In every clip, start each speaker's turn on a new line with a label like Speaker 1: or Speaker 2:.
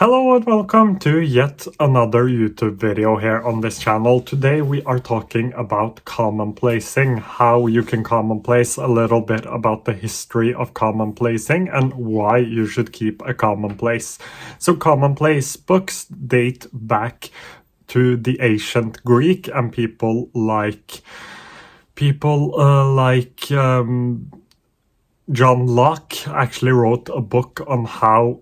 Speaker 1: Hello and welcome to yet another YouTube video here on this channel. Today we are talking about commonplacing, how you can commonplace, a little bit about the history of commonplacing and why you should keep a commonplace. So commonplace books date back to the ancient Greek, and people like John Locke actually wrote a book on how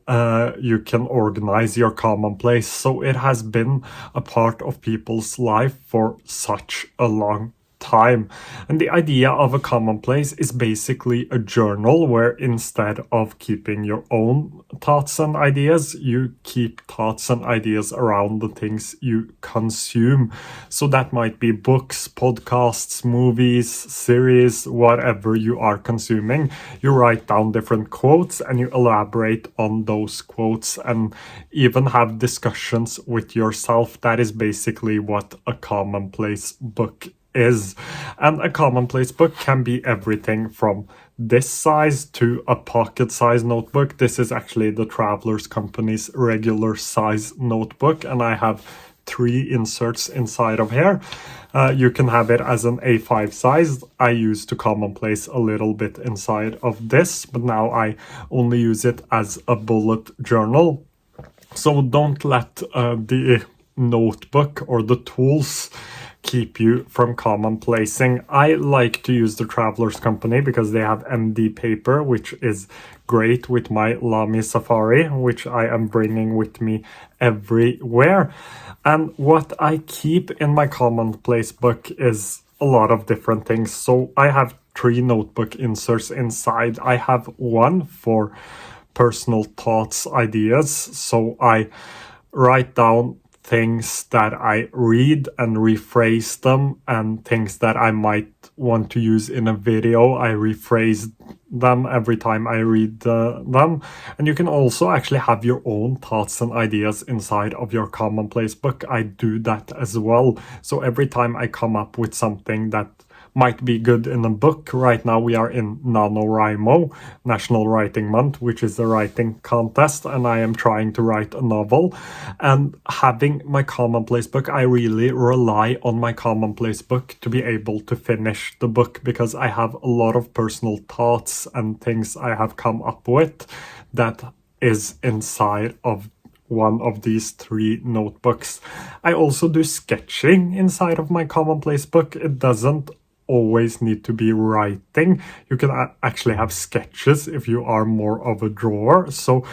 Speaker 1: you can organize your commonplace. So it has been a part of people's life for such a long time. And the idea of a commonplace is basically a journal where instead of keeping your own thoughts and ideas, you keep thoughts and ideas around the things you consume. So that might be books, podcasts, movies, series, whatever you are consuming. You write down different quotes and you elaborate on those quotes and even have discussions with yourself. That is basically what a commonplace book is. And a commonplace book can be everything from this size to a pocket-sized notebook. This is actually the Travelers Company's regular size notebook, and I have 3 inserts inside of here. You can have it as an A5 size. I used to commonplace a little bit inside of this, but now I only use it as a bullet journal. So don't let the notebook or the tools keep you from commonplacing. I like to use the Travelers Company because they have MD paper, which is great with my Lamy Safari, which I am bringing with me everywhere. And what I keep in my commonplace book is a lot of different things. So I have 3 notebook inserts inside. I have one for personal thoughts, ideas. So I write down things that I read and rephrase them, and things that I might want to use in a video. I rephrase them every time I read them. And you can also actually have your own thoughts and ideas inside of your commonplace book. I do that as well. So every time I come up with something that might be good in a book. Right now we are in NaNoWriMo, National Writing Month, which is a writing contest, and I am trying to write a novel. And having my commonplace book, I really rely on my commonplace book to be able to finish the book, because I have a lot of personal thoughts and things I have come up with that is inside of one of these 3 notebooks. I also do sketching inside of my commonplace book. It doesn't always need to be writing. You can actually have sketches if you are more of a drawer. So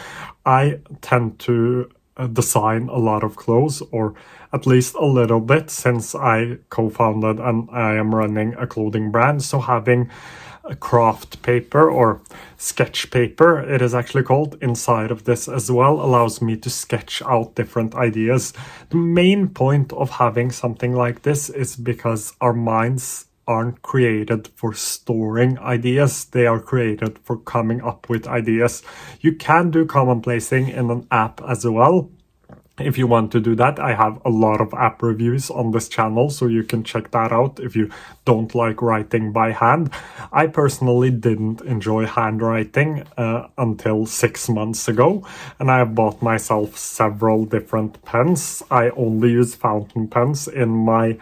Speaker 1: I tend to design a lot of clothes, or at least a little bit, since I co-founded and I am running a clothing brand. So having a craft paper, or sketch paper it is actually called, inside of this as well allows me to sketch out different ideas. The main point of having something like this is because our minds aren't created for storing ideas. They are created for coming up with ideas. You can do commonplacing in an app as well. If you want to do that, I have a lot of app reviews on this channel, so you can check that out if you don't like writing by hand. I personally didn't enjoy handwriting until 6 months ago, and I have bought myself several different pens. I only use fountain pens in my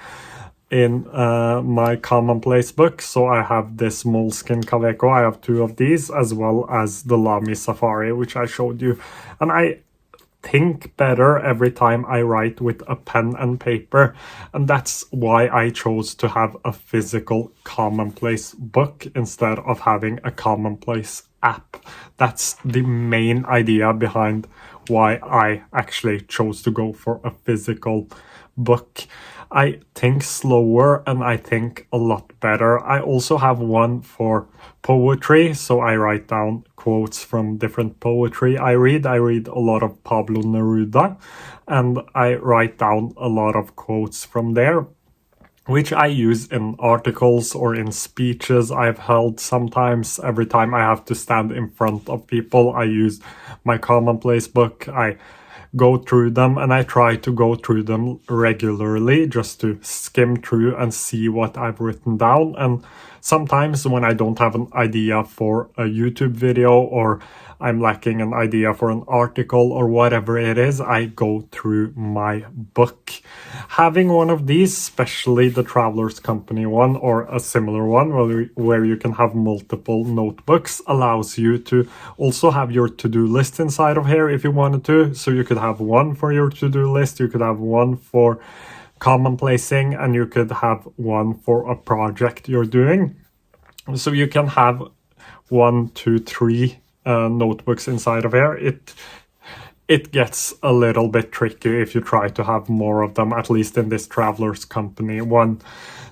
Speaker 1: commonplace book. So I have this Moleskine Kaweco. I have 2 of these, as well as the Lamy Safari, which I showed you. And I think better every time I write with a pen and paper, and that's why I chose to have a physical commonplace book instead of having a commonplace app. That's the main idea behind why I actually chose to go for a physical book. I think slower and I think a lot better. I also have one for poetry, so I write down quotes from different poetry I read. I read a lot of Pablo Neruda, and I write down a lot of quotes from there, which I use in articles or in speeches I've held. Sometimes every time I have to stand in front of people, I use my commonplace book. I go through them, and I try to go through them regularly just to skim through and see what I've written down. And sometimes when I don't have an idea for a YouTube video, or I'm lacking an idea for an article or whatever it is, I go through my book. Having one of these, especially the Traveler's Company one or a similar one where you can have multiple notebooks, allows you to also have your to-do list inside of here if you wanted to. So you could have one for your to-do list, you could have one for commonplacing, and you could have one for a project you're doing. So you can have 1, 2, 3 notebooks inside of here. It gets a little bit tricky if you try to have more of them, at least in this Traveler's Company one.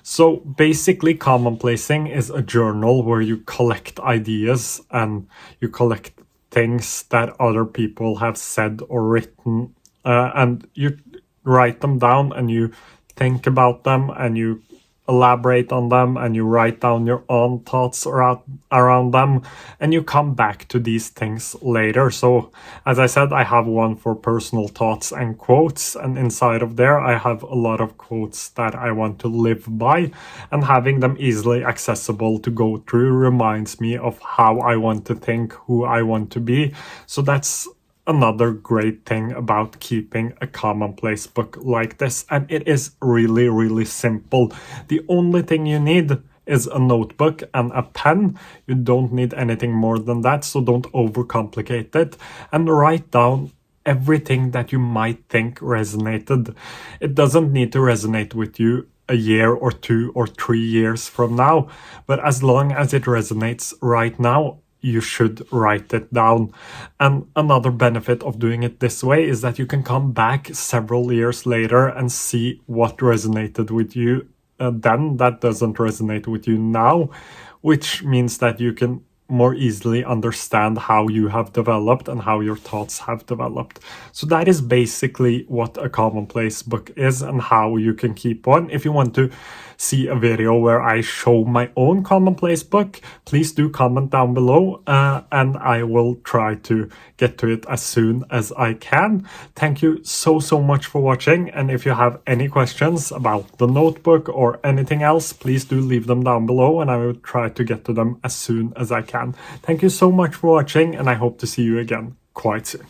Speaker 1: So basically, commonplacing is a journal where you collect ideas and you collect things that other people have said or written, and you write them down and you think about them and you elaborate on them and you write down your own thoughts around them, and you come back to these things later. So as I said, I have one for personal thoughts and quotes, and inside of there I have a lot of quotes that I want to live by, and having them easily accessible to go through reminds me of how I want to think, who I want to be. So that's another great thing about keeping a commonplace book like this, and it is really, really simple. The only thing you need is a notebook and a pen. You don't need anything more than that, so don't overcomplicate it, and write down everything that you might think resonated. It doesn't need to resonate with you a year or 2 or 3 years from now, but as long as it resonates right now, you should write it down. And another benefit of doing it this way is that you can come back several years later and see what resonated with you then that doesn't resonate with you now, which means that you can more easily understand how you have developed and how your thoughts have developed. So that is basically what a commonplace book is and how you can keep one. If you want to see a video where I show my own commonplace book, please do comment down below, and I will try to get to it as soon as I can. Thank you so much for watching, and if you have any questions about the notebook or anything else, please do leave them down below and I will try to get to them as soon as I can. Thank you so much for watching, and I hope to see you again quite soon.